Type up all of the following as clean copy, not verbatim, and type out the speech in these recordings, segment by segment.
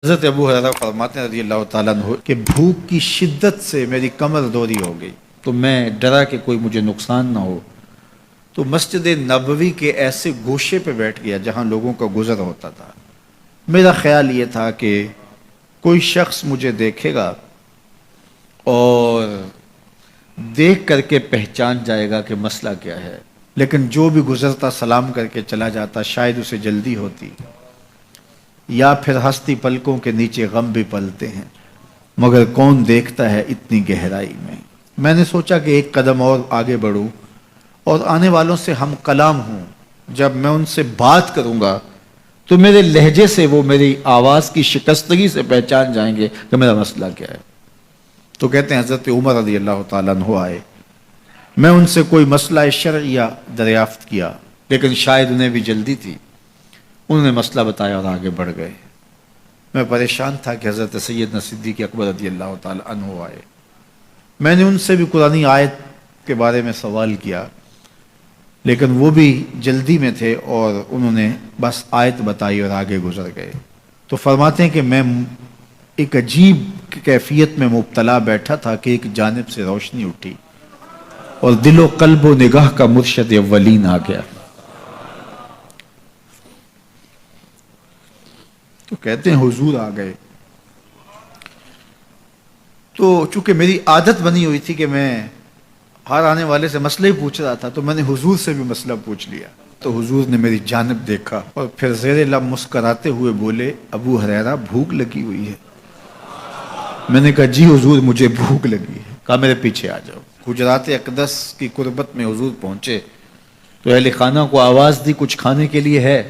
حضرت ابو ہریرہ فرماتے ہیں رضی اللہ تعالیٰ عنہ کہ بھوک کی شدت سے میری کمر دوری ہو گئی، تو میں ڈرا کہ کوئی مجھے نقصان نہ ہو، تو مسجد نبوی کے ایسے گوشے پہ بیٹھ گیا جہاں لوگوں کا گزر ہوتا تھا۔ میرا خیال یہ تھا کہ کوئی شخص مجھے دیکھے گا اور دیکھ کر کے پہچان جائے گا کہ مسئلہ کیا ہے، لیکن جو بھی گزرتا سلام کر کے چلا جاتا، شاید اسے جلدی ہوتی، یا پھر ہستی پلکوں کے نیچے غم بھی پلتے ہیں، مگر کون دیکھتا ہے اتنی گہرائی میں۔ میں نے سوچا کہ ایک قدم اور آگے بڑھوں اور آنے والوں سے ہم کلام ہوں، جب میں ان سے بات کروں گا تو میرے لہجے سے وہ میری آواز کی شکستگی سے پہچان جائیں گے کہ میرا مسئلہ کیا ہے۔ تو کہتے ہیں حضرت عمر رضی اللہ تعالیٰ عنہ آئے، میں ان سے کوئی مسئلہ شرعیہ دریافت کیا، لیکن شاید انہیں بھی جلدی تھی، انہوں نے مسئلہ بتایا اور آگے بڑھ گئے۔ میں پریشان تھا کہ حضرت سیدنا صدیق اکبر رضی اللہ تعالیٰ عنہ آئے، میں نے ان سے بھی قرآنی آیت کے بارے میں سوال کیا، لیکن وہ بھی جلدی میں تھے اور انہوں نے بس آیت بتائی اور آگے گزر گئے۔ تو فرماتے ہیں کہ میں ایک عجیب کیفیت میں مبتلا بیٹھا تھا کہ ایک جانب سے روشنی اٹھی اور دل و قلب و نگاہ کا مرشد اولین آ گیا۔ تو کہتے ہیں حضور آ گئے، تو چونکہ میری عادت بنی ہوئی تھی کہ میں ہر آنے والے سے مسئلہ ہی پوچھ رہا تھا، تو میں نے حضور سے بھی مسئلہ پوچھ لیا۔ تو حضور نے میری جانب دیکھا اور پھر زیر لب مسکراتے ہوئے بولے، ابو ہریرہ بھوک لگی ہوئی ہے؟ میں نے کہا جی حضور مجھے بھوک لگی ہے۔ کہا میرے پیچھے آ جاؤ۔ حجرات اقدس کی قربت میں حضور پہنچے تو اہل خانہ کو آواز دی کچھ کھانے کے لیے ہے؟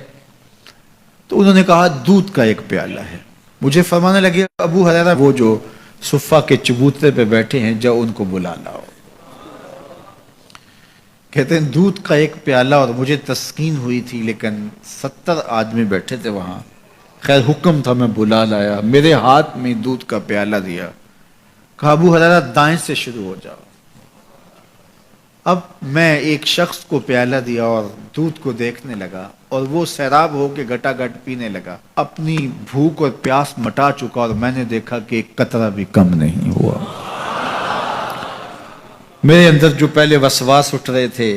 تو انہوں نے کہا دودھ کا ایک پیالہ ہے۔ مجھے فرمانے لگے ابو ہریرہ وہ جو صفہ کے چبوترے پہ بیٹھے ہیں جاؤ ان کو بلا لاؤ۔ کہتے ہیں دودھ کا ایک پیالہ، اور مجھے تسکین ہوئی تھی لیکن 70 آدمی بیٹھے تھے وہاں۔ خیر حکم تھا، میں بلا لایا، میرے ہاتھ میں دودھ کا پیالہ دیا، کہا ابو ہریرہ دائیں سے شروع ہو جاؤ۔ اب میں ایک شخص کو پیالہ دیا اور دودھ کو دیکھنے لگا، اور وہ سیراب ہو کے گٹا گٹ پینے لگا، اپنی بھوک اور پیاس مٹا چکا، اور میں نے دیکھا کہ ایک قطرہ بھی کم نہیں ہوا۔ میرے اندر جو پہلے وسواس اٹھ رہے تھے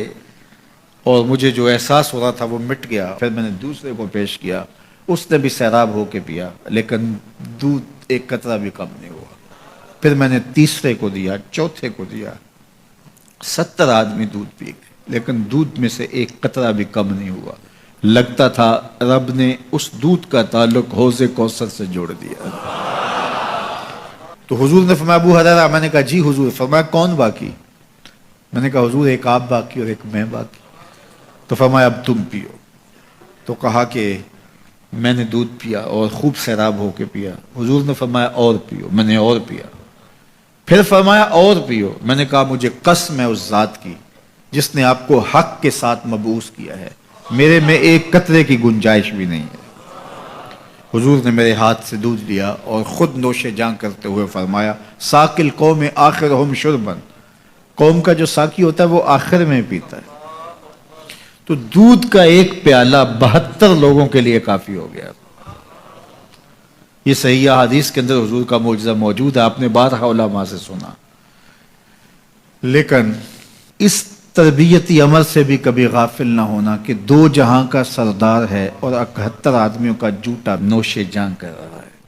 اور مجھے جو احساس ہو رہا تھا وہ مٹ گیا۔ پھر میں نے دوسرے کو پیش کیا، اس نے بھی سیراب ہو کے پیا، لیکن دودھ ایک قطرہ بھی کم نہیں ہوا۔ پھر میں نے تیسرے کو دیا، چوتھے کو دیا، 70 آدمی دودھ پی گئے، لیکن دودھ میں سے ایک قطرہ بھی کم نہیں ہوا۔ لگتا تھا رب نے اس دودھ کا تعلق حوض کوثر سے جوڑ دیا۔ تو حضور نے فرمایا ابو ہریرہ، میں نے کہا جی حضور۔ فرمایا کون باقی؟ میں نے کہا حضور ایک آپ باقی اور ایک میں باقی۔ تو فرمایا اب تم پیو۔ تو کہا کہ میں نے دودھ پیا اور خوب سیراب ہو کے پیا۔ حضور نے فرمایا اور پیو، میں نے اور پیا۔ پھر فرمایا اور پیو۔ میں نے کہا مجھے قسم ہے اس ذات کی جس نے آپ کو حق کے ساتھ مبعوث کیا ہے، میرے میں ایک قطرے کی گنجائش بھی نہیں ہے۔ حضور نے میرے ہاتھ سے دودھ لیا اور خود نوش جاں کرتے ہوئے فرمایا ساقی القوم آخرہم شربا، قوم کا جو ساقی ہوتا ہے وہ آخر میں پیتا ہے۔ تو دودھ کا ایک پیالہ 72 لوگوں کے لیے کافی ہو گیا۔ یہ صحیح حدیث کے اندر حضور کا معجزہ موجود ہے، آپ نے بارہا علماء سے سنا۔ لیکن اس تربیتی عمل سے بھی کبھی غافل نہ ہونا کہ 2 جہاں کا سردار ہے اور 71 آدمیوں کا جوٹا نوش جاں کر رہا ہے۔